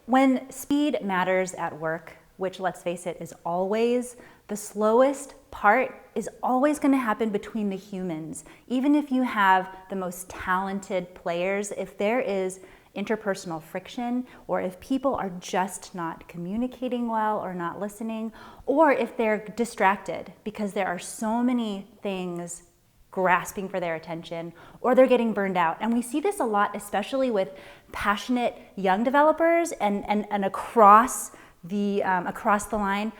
When speed matters at work, which let's face it is always, the slowest part is always going to happen between the humans. Even if you have the most talented players, if there is interpersonal friction, or if people are just not communicating well or not listening, or if they're distracted because there are so many things grasping for their attention, or they're getting burned out. And we see this a lot, especially with passionate young developers and across the line.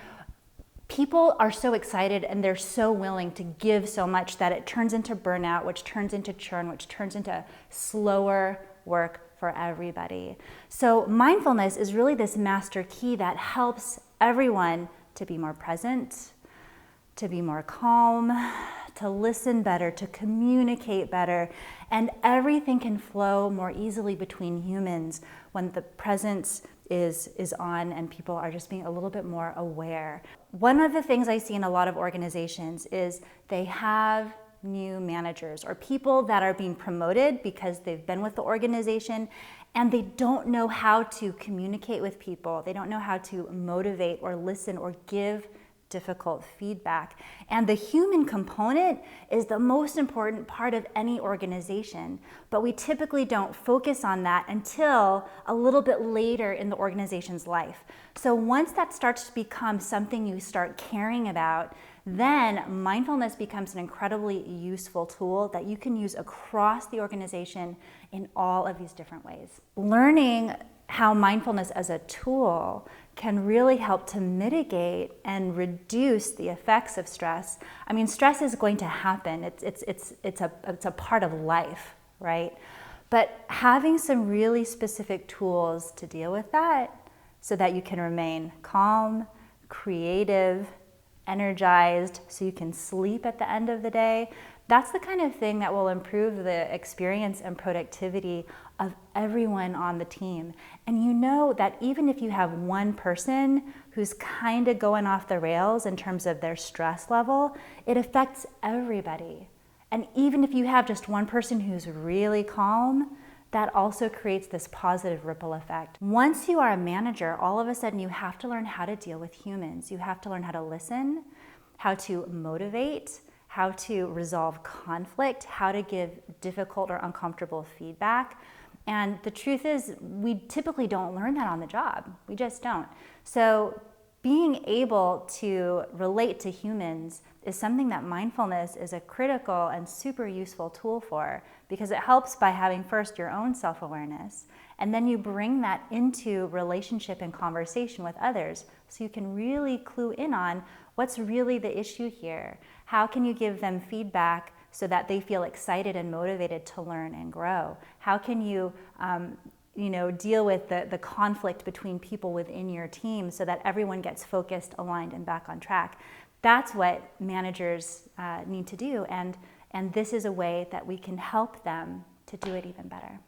People are so excited and they're so willing to give so much that it turns into burnout, which turns into churn, which turns into slower work for everybody. So mindfulness is really this master key that helps everyone to be more present, to be more calm, to listen better, to communicate better, and everything can flow more easily between humans when the presence is on and people are just being a little bit more aware. One of the things I see in a lot of organizations is they have new managers or people that are being promoted because they've been with the organization and they don't know how to communicate with people. They don't know how to motivate or listen or give difficult feedback. And the human component is the most important part of any organization, but we typically don't focus on that until a little bit later in the organization's life. So once that starts to become something you start caring about, then mindfulness becomes an incredibly useful tool that you can use across the organization in all of these different ways. Learning how mindfulness as a tool can really help to mitigate and reduce the effects of stress. I mean, stress is going to happen. It's a part of life, right? But having some really specific tools to deal with that so that you can remain calm, creative, energized, so you can sleep at the end of the day, that's the kind of thing that will improve the experience and productivity of everyone on the team. And you know that even if you have one person who's kind of going off the rails in terms of their stress level, it affects everybody. And even if you have just one person who's really calm, that also creates this positive ripple effect. Once you are a manager, all of a sudden you have to learn how to deal with humans. You have to learn how to listen, how to motivate, how to resolve conflict, how to give difficult or uncomfortable feedback. And the truth is, we typically don't learn that on the job. We just don't. So being able to relate to humans is something that mindfulness is a critical and super useful tool for, because it helps by having first your own self-awareness, and then you bring that into relationship and conversation with others so you can really clue in on what's really the issue here. How can you give them feedback so that they feel excited and motivated to learn and grow? How can you deal with the conflict between people within your team so that everyone gets focused, aligned, and back on track? That's what managers need to do, and this is a way that we can help them to do it even better.